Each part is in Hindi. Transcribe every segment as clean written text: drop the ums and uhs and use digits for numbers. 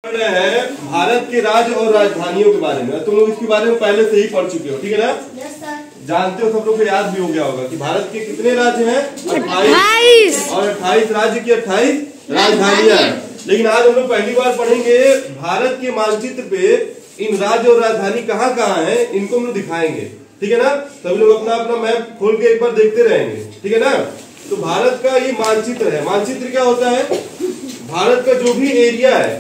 पढ़ रहे हैं भारत के राज्य और राजधानियों के बारे में। तुम लोग इसके बारे में पहले से ही पढ़ चुके हो, ठीक है ना? जानते हो, सब लोग को याद भी हो गया होगा कि भारत के कितने राज्य हैं? 28 और 28 राज्य की 28 राजधानियां। लेकिन आज हम लोग पहली बार पढ़ेंगे भारत के मानचित्र पे इन राज्य और राजधानी कहाँ कहाँ है, इनको हम लोग दिखाएंगे, ठीक है ना? सभी लोग अपना अपना मैप खोल के एक बार देखते रहेंगे, ठीक है ना? तो भारत का ये मानचित्र है। मानचित्र क्या होता है? भारत का जो भी एरिया है,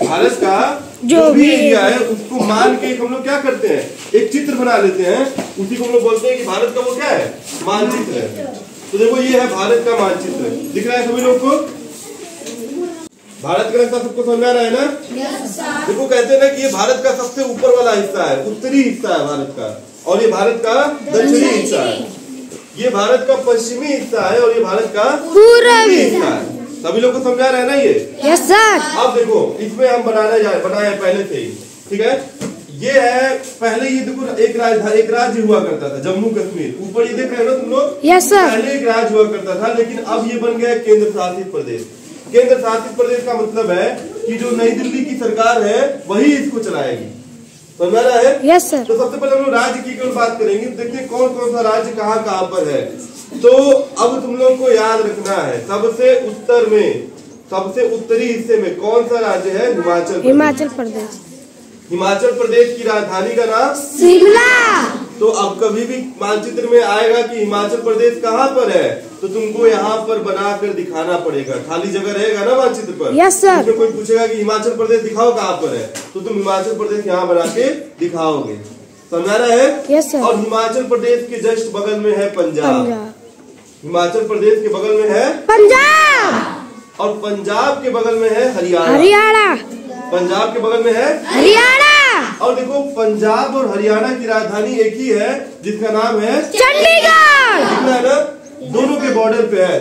भारत का जो भी एरिया है उसको मान के हम लोग क्या करते हैं, एक चित्र बना लेते हैं। उसी को हम लोग बोलते हैं कि भारत का वो क्या है, मानचित्र है। तो देखो ये है भारत का मानचित्र, दिख रहा है सभी लोग को? भारत का रास्ता सबको समझ आ रहा है ना? देखो कहते हैं ना कि ये भारत का सबसे ऊपर वाला हिस्सा है, उत्तरी हिस्सा है भारत का, और ये भारत का दक्षिणी हिस्सा है। ये भारत का पश्चिमी हिस्सा है और ये भारत का पूर्वी हिस्सा है। सभी लोग को समझा रहा है ना ये? Yes sir. अब देखो इसमें हम बनाए पहले से ही, ठीक है? ये है पहले, ये देखो एक राज्य हुआ करता था, जम्मू कश्मीर। ऊपर ये देख रहे हो ना तुम लोग? Yes sir. पहले एक राज्य हुआ करता था, लेकिन अब ये बन गया केंद्र शासित प्रदेश। केंद्र शासित प्रदेश का मतलब है कि जो नई दिल्ली की सरकार है वही इसको चलाएगी, समझ रहा है? Yes sir. तो सबसे पहले हम लोग राज्य की बात करेंगे, देखते हैं कौन कौन सा राज्य कहाँ कहाँ पर है। तो अब तुम लोग को याद रखना है, सबसे उत्तर में, सबसे उत्तरी हिस्से में कौन सा राज्य है? हिमाचल प्रदेश। हिमाचल प्रदेश की राजधानी का नाम शिमला। तो अब कभी भी मानचित्र में आएगा कि हिमाचल प्रदेश कहाँ पर है, तो तुमको यहाँ पर बनाकर दिखाना पड़ेगा। खाली जगह रहेगा ना मानचित्र पर? Yes sir. उसमें कोई पूछेगा कि हिमाचल प्रदेश दिखाओ कहाँ पर है, तो तुम हिमाचल प्रदेश यहाँ बना के दिखाओगे, समझा रहा है? Yes sir. और हिमाचल प्रदेश के जस्ट बगल में है पंजाब। हिमाचल प्रदेश के बगल में है पंजाब, और पंजाब के बगल में है हरियाणा। पंजाब के बगल में है हरियाणा। और देखो पंजाब और हरियाणा की राजधानी एक ही है, जिसका नाम है चंडीगढ़। दिख रहा है ना? दोनों के बॉर्डर पे है।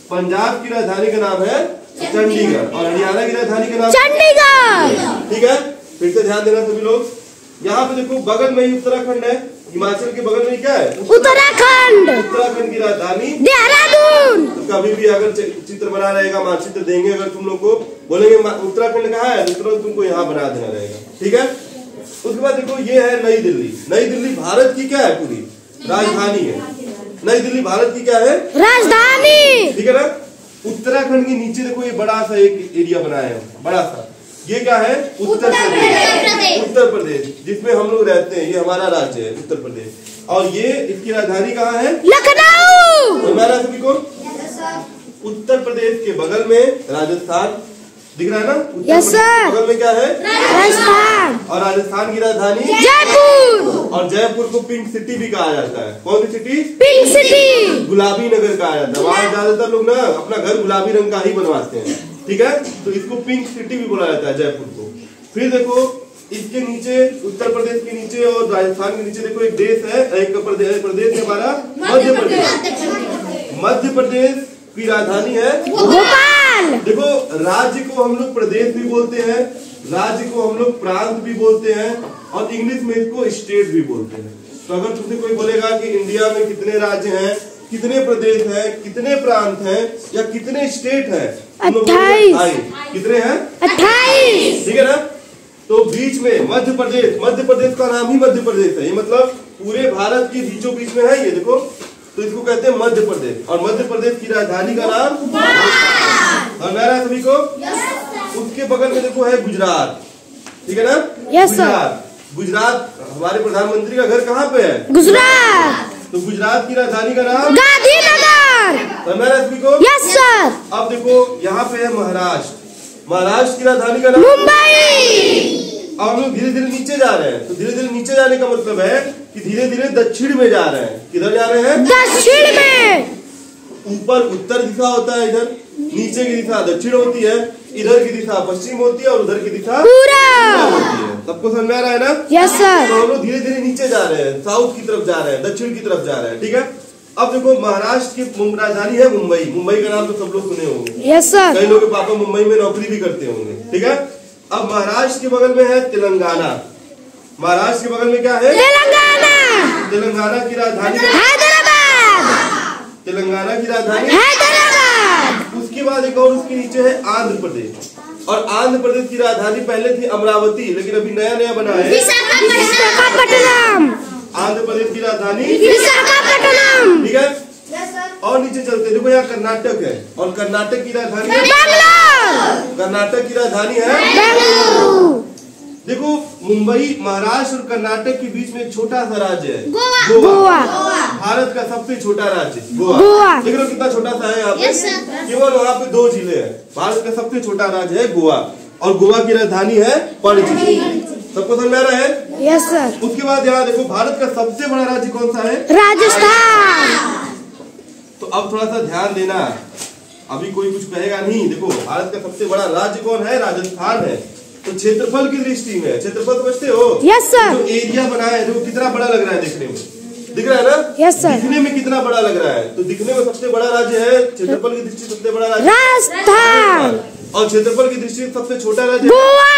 पंजाब की राजधानी का नाम है चंडीगढ़ और हरियाणा की राजधानी का नाम चंडीगढ़, ठीक है? फिर से ध्यान देना सभी लोग। यहाँ पे देखो बगल में ही उत्तराखंड है, हिमाचल के बगल में क्या है? उत्तराखंड। उत्तराखंड की राजधानी देहरादून। तो कभी भी अगर चित्र बना रहेगा, मानचित्र देंगे, अगर तुम लोग को बोलेंगे उत्तराखंड कहाँ है, तो तुमको यहाँ बना देना रहेगा, ठीक है? उसके बाद देखो ये है नई दिल्ली। नई दिल्ली भारत की क्या है? पूरी राजधानी है। नई दिल्ली भारत की क्या है? राजधानी, ठीक है ना? उत्तराखंड के नीचे देखो ये बड़ा सा एक एरिया बनाया है, बड़ा सा। ये क्या है? उत्तर प्रदेश। उत्तर प्रदेश जिसमें हम लोग रहते हैं, ये हमारा राज्य है उत्तर प्रदेश। और ये इसकी राजधानी कहाँ है? लखनऊ। हमारा सभी को उत्तर प्रदेश के बगल में राजस्थान दिख रहा है ना? Yes sir. बगल में क्या है? राजस्थान। और राजस्थान की राजधानी जयपुर। और जयपुर को पिंक सिटी भी कहा जाता है। कौन सी सिटी? Pink city. गुलाबी नगर कहा जाता है। वहाँ ज्यादातर लोग ना अपना घर गुलाबी रंग का ही बनवाते हैं, ठीक है? तो इसको पिंक सिटी भी बोला जाता है जयपुर को। फिर देखो इसके नीचे, उत्तर प्रदेश के नीचे और राजस्थान के नीचे देखो एक देश है, एक प्रदेश है हमारा मध्य प्रदेश। मध्य प्रदेश की राजधानी है भोपाल। देखो राज्य को हम लोग प्रदेश भी बोलते हैं, राज्य को हम लोग प्रांत भी बोलते हैं, और इंग्लिश में इसको स्टेट भी बोलते हैं। तो अगर तुमसे कोई बोलेगा कि इंडिया में कितने राज्य हैं, कितने प्रदेश हैं, कितने प्रांत हैं, या कितने स्टेट हैं? 28। कितने हैं? 28, ठीक है ना? तो बीच में मध्य प्रदेश का नाम ही मध्य प्रदेश है। ये मतलब पूरे भारत के बीचों बीच में है ये, देखो। तो इसको कहते हैं मध्य प्रदेश। और मध्य प्रदेश की राजधानी का नाम हमारा सभी को। उसके बगल में देखो है गुजरात, ठीक है ना? यस गुजरात। गुजरात हमारे प्रधानमंत्री का घर कहाँ पे है? गुजरात। तो गुजरात की राजधानी का नाम गांधीनगर। हमारा सभी को। Yes sir. अब देखो यहाँ पे है महाराष्ट्र। महाराष्ट्र की राजधानी का नाम मुंबई। अब हम लोग धीरे धीरे नीचे जा रहे हैं। तो धीरे धीरे नीचे जाने का मतलब है कि धीरे धीरे दक्षिण में जा रहे हैं। किधर जा रहे हैं? दक्षिण में। ऊपर उत्तर दिशा होता है, इधर नीचे की दिशा दक्षिण होती है, इधर की दिशा पश्चिम होती है, और उधर की दिशा पूर्व होती है। सबको समझ आ रहा है ना? Yes sir. तो हम लोग धीरे धीरे नीचे जा रहे हैं, साउथ की तरफ जा रहे हैं, दक्षिण की तरफ जा रहे हैं, ठीक है? अब देखो महाराष्ट्र की राजधानी है मुंबई। मुंबई का नाम तो सब लोग सुने होंगे। Yes sir. कई लोग के पापा मुंबई में नौकरी भी करते होंगे, ठीक है? अब महाराष्ट्र के बगल में है तेलंगाना। महाराष्ट्र के बगल में क्या है? तेलंगाना। तेलंगाना की राजधानी हैदराबाद। तेलंगाना की राजधानी हैदराबाद। उसके बाद एक और उसके नीचे है आंध्र प्रदेश। और आंध्र प्रदेश की राजधानी पहले थी अमरावती, लेकिन अभी नया नया बना है विशाखापट्टनम। आंध्र प्रदेश की राजधानी विशाखापट्टनम। ठीक है। और नीचे चलते देखो यहाँ कर्नाटक है, और कर्नाटक की राजधानी है बेंगलोर। कर्नाटक की राजधानी है बेंगलुरु। देखो मुंबई, महाराष्ट्र और कर्नाटक के बीच में एक छोटा सा राज्य है गोवा। भारत का सबसे छोटा राज्य गोवा। देख रहे हो कितना छोटा सा है यहाँ पे। केवल वहाँ पे 2 जिले हैं। भारत का सबसे छोटा राज्य है गोवा, और गोवा की राजधानी है पणजी। सबको समझ आ रहा है? Yes sir. उसके बाद यहाँ देखो भारत का सबसे बड़ा राज्य कौन सा है? राजस्थान। तो अब थोड़ा सा ध्यान देना, अभी कोई कुछ कहेगा नहीं। देखो भारत का सबसे बड़ा राज्य कौन है? राजस्थान है। तो क्षेत्रफल की दृष्टि में, क्षेत्रफल समझते हो? Yes sir. जो एरिया बना है देखो कितना बड़ा लग रहा है देखने में, दिख रहा है ना? Yes sir. दिखने में कितना बड़ा लग रहा है, तो दिखने में सबसे बड़ा राज्य है, क्षेत्रफल की दृष्टि से सबसे बड़ा राज्य राजस्थान। और क्षेत्रफल की दृष्टि से सबसे छोटा राज्य गोवा।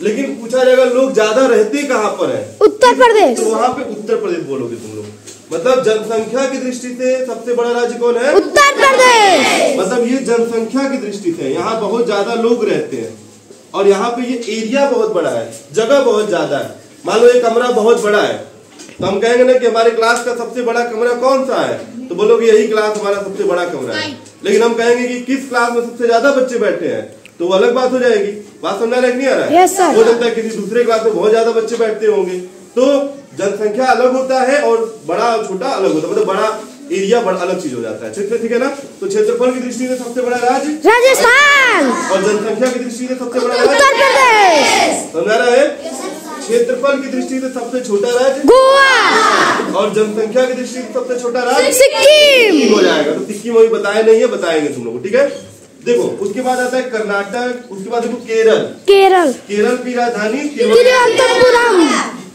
लेकिन पूछा जाएगा लोग ज्यादा रहते कहाँ पर है? उत्तर प्रदेश। तो वहाँ पे उत्तर प्रदेश बोलोगे तुम लोग। मतलब जनसंख्या की दृष्टि से सबसे बड़ा राज्य कौन है? उत्तर प्रदेश। मतलब ये जनसंख्या की दृष्टि से यहाँ बहुत ज्यादा लोग रहते हैं, और यहाँ पे ये एरिया बहुत बड़ा है, जगह बहुत ज्यादा है। मान लो ये कमरा बहुत बड़ा है, तो हम कहेंगे ना कि हमारे क्लास का सबसे बड़ा कमरा कौन सा है, तो बोलोगे यही क्लास हमारा सबसे बड़ा कमरा है। लेकिन हम कहेंगे कि किस क्लास में सबसे ज्यादा बच्चे बैठे हैं, तो वो अलग बात हो जाएगी। बात समझ नहीं आ रहा है? Yes sir. हो सकता है किसी दूसरे क्लास में बहुत ज्यादा बच्चे बैठते होंगे। तो जनसंख्या अलग होता है और बड़ा और छोटा अलग होता है, मतलब बड़ा एरिया बड़ा अलग चीज हो जाता है। क्षेत्र, ठीक है ना? तो क्षेत्रफल की दृष्टि से सबसे बड़ा राज्य राजस्थान, और जनसंख्या की दृष्टि से सबसे बड़ा राज्य उत्तर प्रदेश। समझ रहा है? क्षेत्रफल की दृष्टि से सबसे छोटा राज्य गोवा, और जनसंख्या की दृष्टि से सबसे छोटा राज्य सिक्किम हो जाएगा। तो सिक्किम अभी बताया नहीं है, बताएंगे तुम लोग, ठीक है? देखो उसके बाद आता है कर्नाटक, उसके बाद देखो केरल। केरल की राजधानी तिरुवनंतपुरम।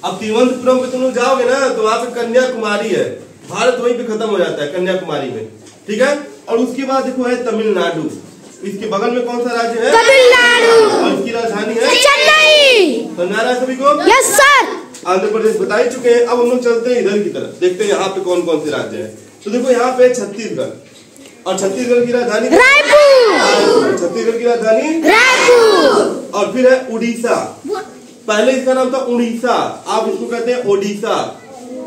अब तिरुवनंतपुरम पे तुम लोग जाओगे ना, तो वहाँ पे कन्याकुमारी है। भारत वहीं पे खत्म हो जाता है कन्याकुमारी में, ठीक है? और उसके बाद देखो है तमिलनाडु, इसके बगल में कौन सा राज्य है? तमिलनाडु। और इसकी राजधानी है चेन्नई। समझ आ रहा है सभी को? Yes sir. आंध्र प्रदेश बता ही चुके हैं। अब हम लोग चलते हैं इधर की तरफ, देखते हैं यहाँ पे कौन कौन से राज्य हैं। तो देखो यहाँ पे छत्तीसगढ़, और छत्तीसगढ़ की राजधानी रायपुर। छत्तीसगढ़ की राजधानी रायपुर। और फिर है उड़ीसा, पहले इसका नाम था उड़ीसा, आप इसको कहते हैं ओडिशा।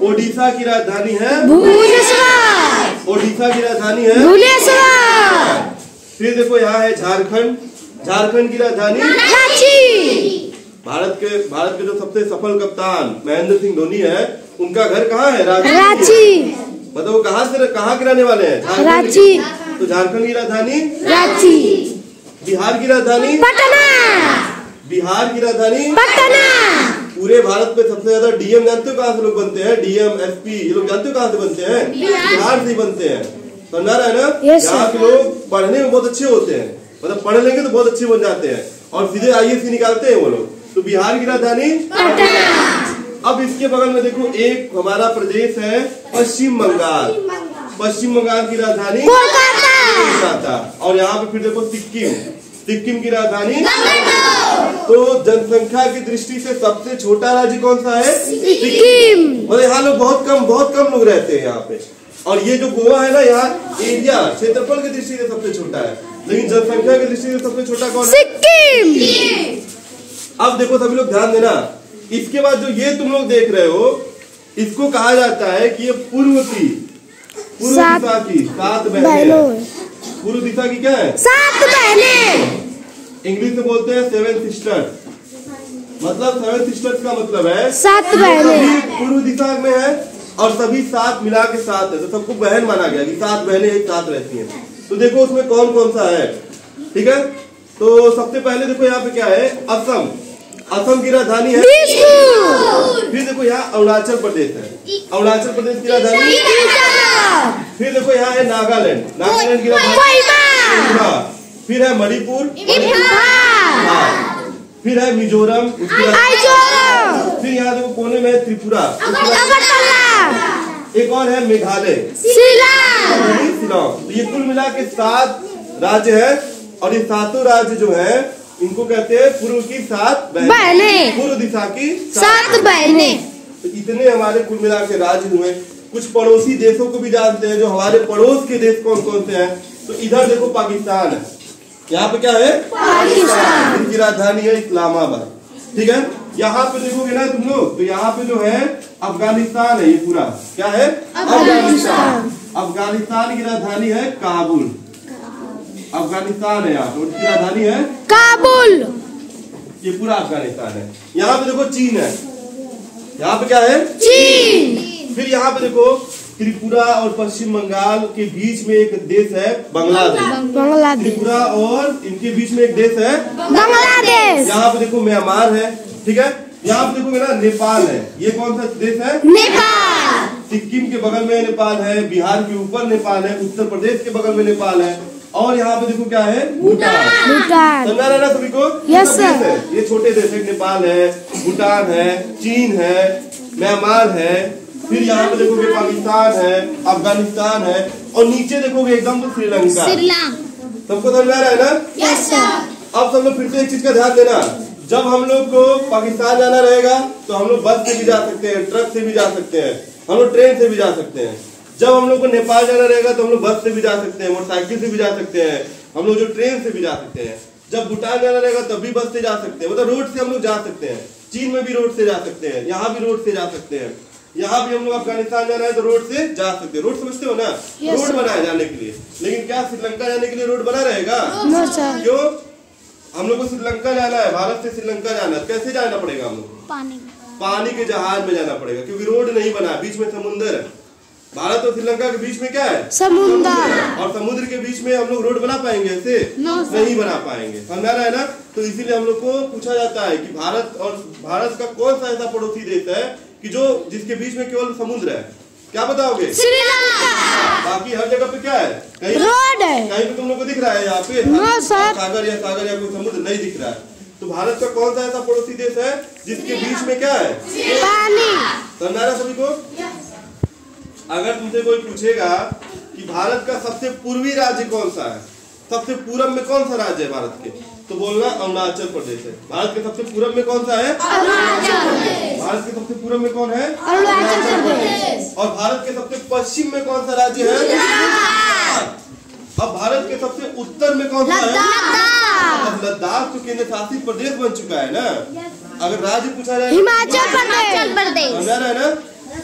ओडिशा की राजधानी है भुवनेश्वर। ओडिशा की राजधानी है भुवनेश्वर। फिर देखो यहाँ है झारखंड, झारखंड की राजधानी रांची। भारत के जो सबसे सफल कप्तान महेंद्र सिंह धोनी है, उनका घर कहाँ है? रांची। मतलब वो कहाँ के रहने वाले हैं? रांची। तो झारखंड की राजधानी रांची। बिहार की राजधानी पटना। बिहार की राजधानी पटना। पूरे भारत में सबसे ज्यादा डीएम जानते हो कहाँ से लोग बनते हैं? डीएम, एसपी, ये लोग जानते हो कहाँ से बनते हैं? बिहार से बनते हैं। समझा रहा है ना? यहाँ के लोग पढ़ने में बहुत अच्छे होते हैं, मतलब पढ़ लेंगे तो बहुत अच्छे बन जाते हैं, और सीधे आईएएस निकालते हैं वो लोग। तो बिहार की राजधानी पटना। अब इसके बगल में देखो एक हमारा प्रदेश है पश्चिम बंगाल। पश्चिम बंगाल की राजधानी कोलकाता। और यहाँ पे फिर देखो सिक्किम, सिक्किम की राजधानी। तो जनसंख्या की दृष्टि से सबसे छोटा राज्य कौन सा है? सिक्किम। मतलब यहाँ लोग बहुत कम लोग रहते हैं यहाँ पे। और ये जो गोवा है ना, यहाँ एरिया क्षेत्रफल की दृष्टि से सबसे छोटा है, लेकिन जनसंख्या की दृष्टि से सबसे छोटा कौन है? सिक्किम। अब देखो सभी लोग ध्यान देना, इसके बाद जो ये तुम लोग देख रहे हो, इसको कहा जाता है कि ये पूर्व दिशा की 7 बहनें। पूर्व दिशा की क्या है? 7 बहनें। इंग्लिश में बोलते हैं 7 सिस्टर्स। मतलब 7 सिस्टर्स का मतलब है 7 बहनें पूर्व दिशा में है, और सभी 7 मिला के 7 है, तो सबको बहन माना गया कि 7 बहनें एक साथ रहती हैं। तो देखो उसमें कौन कौन सा है, ठीक है? तो सबसे पहले देखो यहाँ पे क्या है? असम। असम की राजधानी है। फिर देखो यहाँ अरुणाचल प्रदेश है, अरुणाचल प्रदेश की राजधानी। फिर देखो यहाँ है नागालैंड, नागालैंड की राजधानी। फिर है मणिपुर। फिर है मिजोरम। फिर यहाँ देखो कोने में है त्रिपुरा। एक और है मेघालय, शिलांग। तो ये कुल मिला के 7 राज्य है, और ये 7 राज्य जो है इनको कहते हैं पूर्व की 7 बहनें। पूर्व दिशा की 7 बहनें। तो इतने हमारे कुल मिला के राज्य हुए। कुछ पड़ोसी देशों को भी जानते हैं, जो हमारे पड़ोस के देश कौन कौन से हैं। तो इधर देखो पाकिस्तान है, यहाँ पे क्या है? पाकिस्तान। इनकी राजधानी है इस्लामाबाद। ठीक है, यहाँ पे देखोगे ना तुम लोग, तो यहाँ पे जो है अफगानिस्तान है, ये पूरा क्या है? अफगानिस्तान। अफगानिस्तान की राजधानी है काबुल। अफगानिस्तान है यहाँ पे, उसकी राजधानी है काबुल। ये पूरा अफगानिस्तान है। यहाँ पे देखो चीन है, यहाँ पे क्या है? चीन। फिर यहाँ पे देखो त्रिपुरा और पश्चिम बंगाल के बीच में एक देश है बांग्लादेश। बांग्लादेश। त्रिपुरा और इनके बीच में एक देश है बांग्लादेश। यहाँ पे देखो म्यांमार है। ठीक है, यहाँ पे देखोगे ना नेपाल है। ये कौन सा देश है? नेपाल। सिक्किम के बगल में नेपाल है, बिहार के ऊपर नेपाल है, उत्तर प्रदेश के बगल में नेपाल है, और यहाँ पे देखो क्या है? भूटान। भूटान। समझा रहा ना सभी को? Yes sir. ये छोटे देश है, नेपाल है, भूटान है, चीन है, म्यांमार है, फिर यहाँ पे देखोगे पाकिस्तान है, अफगानिस्तान है, और नीचे देखोगे एकदम तो श्रीलंका। सबको समझ में आ रहा है ना? Yes sir. अब सब लोग फिर से एक चीज का ध्यान देना, जब हम लोग को पाकिस्तान जाना रहेगा तो हम लोग बस से भी जा सकते हैं, ट्रक से भी जा सकते हैं, हम लोग ट्रेन से भी जा सकते हैं। जब हम लोग को नेपाल जाना रहेगा तो हम लोग बस से भी जा सकते हैं, मोटरसाइकिल से भी जा सकते हैं, हम लोग जो ट्रेन से भी जा सकते हैं। जब भूटान जाना रहेगा तब भी बस से जा सकते हैं, मतलब रोड से हम लोग जा सकते हैं। चीन में भी रोड से जा सकते हैं, यहाँ भी रोड से जा सकते हैं, यहाँ भी हम लोग अफगानिस्तान जाना है तो रोड से जा सकते हैं। रोड समझते हो ना? रोड बना है जाने के लिए, लेकिन क्या श्रीलंका जाने के लिए रोड बना रहेगा? No sir. क्यों? हम लोग को श्रीलंका जाना है, भारत से श्रीलंका जाना है, कैसे जाना पड़ेगा? हम लोग पानी के जहाज में जाना पड़ेगा, क्योंकि रोड नहीं बना, बीच में समुद्र है। भारत और श्रीलंका के बीच में क्या है? समुद्र। और समुद्र के बीच में हम लोग रोड बना पाएंगे? ऐसे नहीं बना पाएंगे। समझ आ रहा है ना? तो इसीलिए हम लोग को पूछा जाता है कि भारत का कौन सा ऐसा पड़ोसी देश है कि जिसके बीच में केवल समुद्र है? क्या बताओगे? श्रीलंका। बाकी हर जगह पे क्या है? कहीं रोड है। कहीं पे तुम लोग को दिख रहा है यहाँ पे सागर या कोई समुद्र नहीं दिख रहा है। तो भारत का कौन सा ऐसा पड़ोसी देश है जिसके बीच में क्या है? पानी। समझ आ रहा सभी को? अगर तुमसे कोई पूछेगा कि भारत का सबसे पूर्वी राज्य कौन सा है, सबसे पूरब में कौन सा राज्य है भारत के, तो बोलना अरुणाचल प्रदेश है। भारत के सबसे पूरब में कौन सा है? भारत के सबसे पूरब में कौन है? अरुणाचल प्रदेश। और भारत के सबसे पश्चिम में कौन सा राज्य है? अब भारत के सबसे उत्तर में कौन सा है? अब लद्दाख तो केंद्र शासित प्रदेश बन चुका है ना। अगर राज्य पूछा जाए हिमाचल प्रदेश। समझ आ रहा है ना?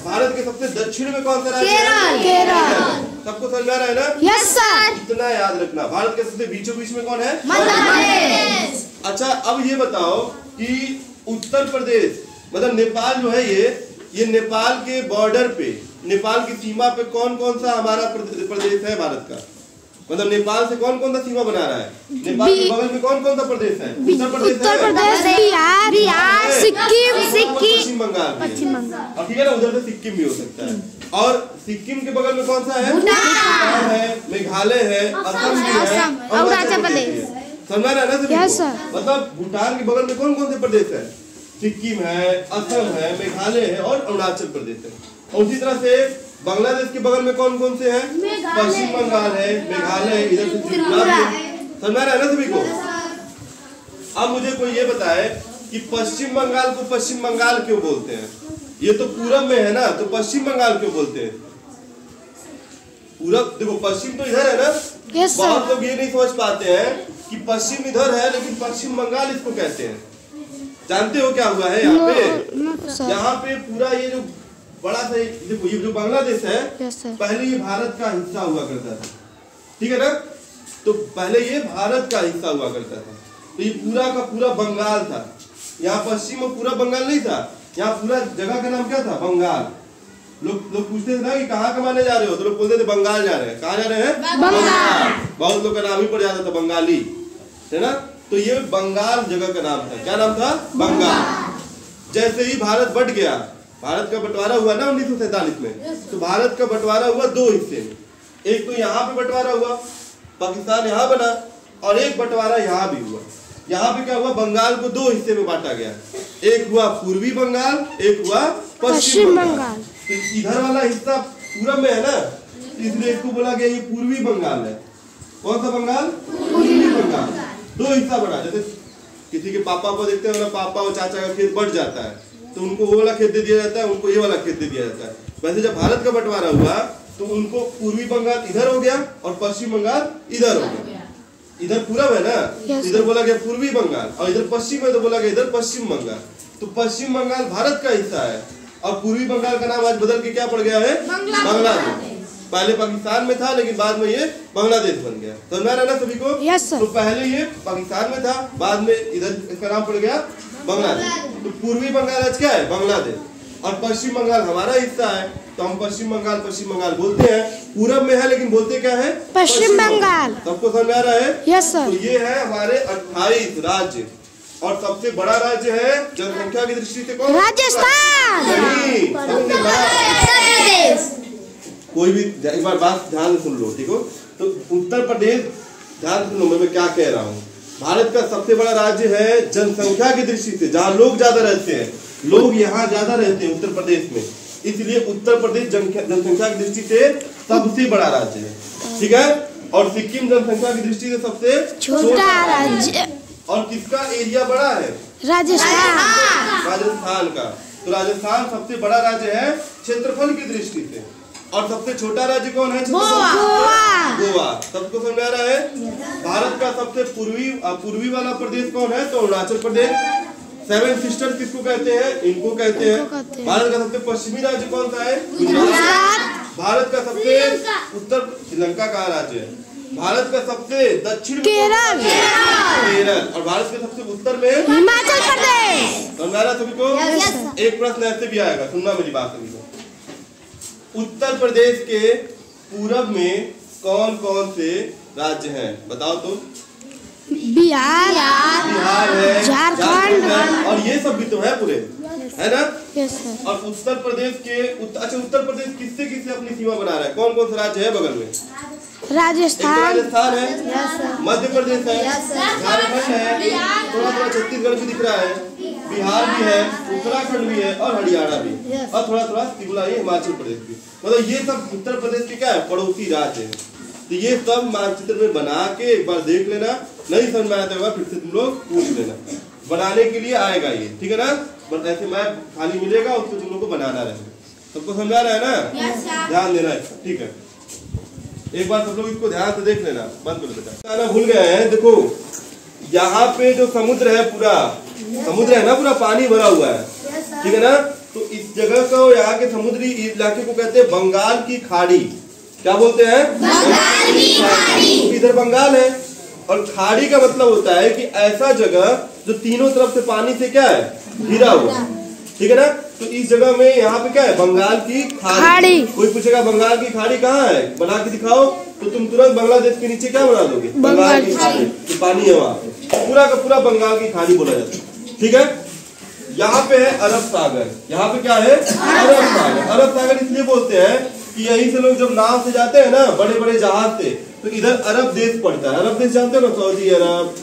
भारत के सबसे दक्षिण में कौन सा राज्य है? केरल। सबको समझ आ रहा है ना? Yes sir. इतना याद रखना। भारत के सबसे बीचों बीच में कौन है? मध्य प्रदेश। अच्छा, अब ये बताओ कि उत्तर प्रदेश मतलब नेपाल जो है, ये नेपाल के बॉर्डर पे, नेपाल की सीमा पे कौन कौन सा हमारा प्रदेश है भारत का? मतलब नेपाल से कौन कौन सा सीमा बना रहा है? नेपाल के बगल में कौन कौन सा प्रदेश है? उत्तर प्रदेश, बिहार, सिक्किम, पश्चिम बंगाल। और ठीक है ना, उधर से सिक्किम भी हो सकता है। और सिक्किम के बगल में कौन सा है? भूटान है, मेघालय है, असम भी है, अरुणाचल प्रदेश। समझा रहा है ना सभी को? मतलब भूटान के बगल में कौन कौन से प्रदेश है? सिक्किम है, असम है, मेघालय है और अरुणाचल प्रदेश है। और उसी तरह से बांग्लादेश के बगल में कौन कौन से हैं? पश्चिम बंगाल है, मेघालय, इधर से त्रिपुरा है। समझ रहा है ना सभी को? अब मुझे कोई ये बताए कि पश्चिम बंगाल को पश्चिम बंगाल क्यों बोलते हैं? ये तो पूरब में है ना, तो पश्चिम बंगाल क्यों बोलते हैं? पूरब देखो, पश्चिम तो इधर है ना। बहुत लोग ये नहीं समझ पाते हैं कि पश्चिम इधर है लेकिन पश्चिम बंगाल इसको कहते हैं। जानते हो क्या हुआ है यहाँ पे? यहाँ पे पूरा ये जो बड़ा सा देखो, ये जो बांग्लादेश है, पहले ये भारत का हिस्सा हुआ करता था। ठीक है ना? तो पहले ये भारत का हिस्सा हुआ करता था, तो ये पूरा का पूरा बंगाल था। यहाँ पश्चिम में पूरा बंगाल नहीं था, यहाँ पूरा जगह का नाम क्या था? बंगाल। लोग पूछते थे ना कि कहाँ कमाने जा रहे हो, तो लोग बोलते थे बंगाल जा रहे हैं। कहाँ जा रहे हैं? बंगाल। बहुत लोग का नाम ही पड़ जाता था बंगाली, है ना? तो ये बंगाल जगह का नाम था। क्या नाम था? बंगाल। जैसे ही भारत बट गया, भारत का बंटवारा हुआ ना 1947 में, तो भारत का बंटवारा हुआ दो हिस्से में। एक तो यहाँ पे बंटवारा हुआ, पाकिस्तान यहाँ बना, और एक बंटवारा यहाँ भी हुआ। यहाँ पे क्या हुआ? बंगाल को दो हिस्से में बांटा गया। एक हुआ पूर्वी बंगाल, एक हुआ पश्चिम बंगाल। तो इधर वाला हिस्सा पूरब में है ना, इसलिए इसको बोला गया ये पूर्वी बंगाल है। कौन सा बंगाल? पूर्वी बंगाल। दो हिस्सा बना। जैसे किसी के पापा को देखते हैं, पापा और चाचा का खेत बढ़ जाता है, तो उनको वो वाला खेत दे दिया जाता है, उनको ये वाला खेत दे दिया जाता है। वैसे जब भारत का बंटवारा हुआ तो उनको पूर्वी बंगाल इधर हो गया और पश्चिम बंगाल इधर हो गया। इधर पूरब है ना, Yes, इधर बोला गया पूर्वी बंगाल, और इधर पश्चिम है तो बोला गया इधर पश्चिम बंगाल। तो पश्चिम बंगाल भारत का हिस्सा है और पूर्वी बंगाल का नाम आज बदल के क्या पड़ गया है, बांग्लादेश। पहले पाकिस्तान में था लेकिन बाद में ये बांग्लादेश बन गया। समझ में आ रहा है ना सभी को? Yes, sir. तो पहले ये पाकिस्तान में था, बाद में इधर इसका नाम पड़ गया बांग्लादेश। तो पूर्वी बंगाल आज क्या है, बांग्लादेश, और पश्चिम बंगाल हमारा हिस्सा है तो हम पश्चिम बंगाल बोलते हैं। पूरब में है लेकिन बोलते क्या है, पश्चिम बंगाल। सबको समझ में आ रहा है? Yes sir. तो ये है हमारे 28 राज्य, और सबसे बड़ा राज्य है जनसंख्या की दृष्टि से कौन? राजस्थान। नहीं, सबसे बड़ा उत्तर प्रदेश। कोई भी एक बार बात ध्यान से सुन लो, ठीक हो? तो उत्तर प्रदेश, ध्यान से सुन लो मैं क्या कह रहा हूँ। भारत का सबसे बड़ा राज्य है जनसंख्या की दृष्टि से, जहाँ लोग ज्यादा रहते हैं, लोग यहाँ ज्यादा रहते हैं उत्तर प्रदेश में, इसलिए उत्तर प्रदेश जनसंख्या की दृष्टि से सबसे बड़ा राज्य है, ठीक है? और सिक्किम जनसंख्या की दृष्टि से सबसे छोटा राज्य। और किसका एरिया बड़ा है? राजस्थान का। तो राजस्थान सबसे बड़ा राज्य है क्षेत्रफल की दृष्टि से, और सबसे छोटा राज्य कौन है? गोवा। सबको समझ आ रहा है? भारत का सबसे पूर्वी वाला प्रदेश कौन है? तो अरुणाचल प्रदेश। 7 सिस्टर्स किसको कहते हैं? इनको कहते हैं। भारत का सबसे पश्चिमी राज्य कौन सा है? गुजरात। भारत का सबसे उत्तर, श्रीलंका का राज्य है। भारत का सबसे दक्षिण केरल। और भारत के सबसे उत्तर में हिमाचल प्रदेश। समझ आ रहा सभी को? एक प्रश्न ऐसे भी आएगा, सुनना मेरी बात सभी को। उत्तर प्रदेश के पूरब में कौन कौन से राज्य हैं, बताओ तो? बिहार है, झारखंड है, और ये सब भी तो है पूरे, है ना? Yes sir. और उत्तर प्रदेश के अच्छा, उत्तर प्रदेश किससे किससे अपनी सीमा बना रहा है? कौन कौन से राज्य है बगल में? राजस्थान है, मध्य प्रदेश है, झारखंड है, थोड़ा थोड़ा छत्तीसगढ़ भी दिख रहा है, बिहार भी है, उत्तराखंड भी है, और हरियाणा भी, और थोड़ा थोड़ा शिमला, ये हिमाचल प्रदेश भी। मतलब ये सब उत्तर प्रदेश के क्या है, पड़ोसी राज्य है। तो ये सब मानचित्र में बना के एक बार देख लेना, नहीं समझ में आता होगा फिर से तुम लोग पूछ लेना, बनाने के लिए आएगा ये, ठीक है ना? बस ऐसे मैप खाली मिलेगा, उसको तुम लोग को बनाना रहेगा। सबको समझा रहा है ना? ध्यान देना है, ठीक है? एक बार सब लोग इसको ध्यान से देख लेना, बंद कर बेटा। भूल गए हैं, देखो यहाँ पे जो समुद्र है, पूरा समुद्र है ना, पूरा पानी भरा हुआ है, ठीक है ना? तो इस जगह को, यहाँ के समुद्री इलाके को कहते हैं बंगाल की खाड़ी। क्या बोलते हैं? बंगाल की खाड़ी। इधर बंगाल है, और खाड़ी का मतलब होता है कि ऐसा जगह जो तीनों तरफ से पानी से क्या है, घिरा हुआ, ठीक है ना? तो इस जगह में यहाँ पे क्या है, बंगाल की खाड़ी। कोई पूछेगा बंगाल की खाड़ी कहाँ है, बना के दिखाओ, तो तुम तुरंत बांग्लादेश के नीचे क्या बना दोगे, बंगाल की खाड़ी। तो पानी है वहाँ पे, पूरा का पूरा बंगाल की खाड़ी बोला जाता है, ठीक है? यहाँ पे है अरब सागर। यहाँ पे क्या है, अरब सागर। अरब सागर इसलिए बोलते हैं कि यहीं से लोग जब नाव से जाते हैं ना, बड़े बड़े जहाज से, तो इधर अरब देश पड़ता है। अरब देश जानते हो ना, सऊदी अरब,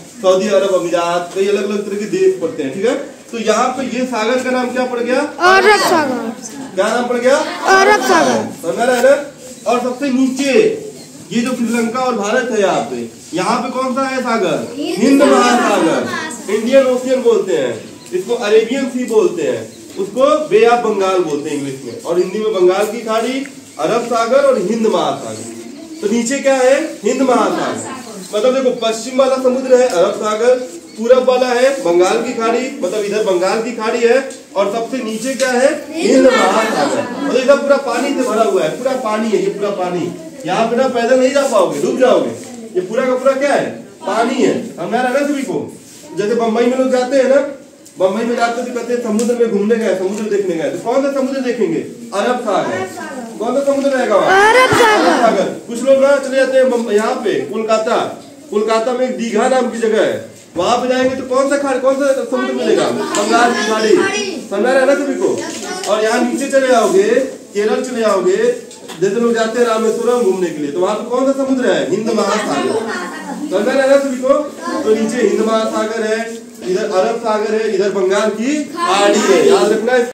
अमीरात, कई अलग अलग तरह के देश पड़ते हैं, ठीक है? तो यहाँ पे ये सागर का नाम क्या पड़ गया, अरब सागर। क्या नाम पड़ गया, अरब सागर। समझ रहा है ना? और सबसे नीचे ये जो श्रीलंका और भारत है, यहाँ पे कौन सा है सागर, हिंद महासागर, इंडियन ओशियन बोलते हैं इसको, अरेबियन सी बोलते हैं उसको, बे ऑफ बंगाल बोलते हैं इंग्लिश में, और हिंदी में बंगाल की खाड़ी, अरब सागर और हिंद महासागर। तो नीचे क्या है, हिंद महासागर। मतलब देखो, पश्चिम वाला समुद्र है अरब सागर, पूरब वाला है बंगाल की खाड़ी, मतलब इधर बंगाल की खाड़ी है, और सबसे नीचे क्या है, हिंद महासागर। मतलब इधर पूरा पानी से भरा हुआ है, पूरा पानी है, ये पूरा पानी। यहाँ पे ना पैदल नहीं जा पाओगे, डूब जाओगे, ये पूरा का पूरा क्या है, पानी है। हमारा ना सभी को, जैसे बम्बई में लोग जाते हैं ना, बम्बई में जाते तो कहते हैं समुद्र में घूमने गए, समुद्र देखने गए, तो कौन सा समुद्र देखेंगे, अरब सागर। कौन सा समुद्र रहेगा, अरब सागर। कुछ लोग ना चले जाते हैं यहाँ पे कोलकाता में एक दीघा नाम की जगह है, वहां पे जाएंगे तो कौन सा समुद्र मिलेगा, बंगाल की खाड़ी। समझ रहा है ना सभी को? और यहाँ नीचे चले जाओगे, केरल चले जाओगे, जैसे लोग जाते हैं रामेश्वरम घूमने के लिए, तो वहाँ पे कौन सा समुद्र है, हिंद महासागर। समझ रहा है ना सभी को? तो नीचे हिंद महासागर है, इधर अरब सागर है, इधर बंगाल की खाड़ी है, याद रखना है।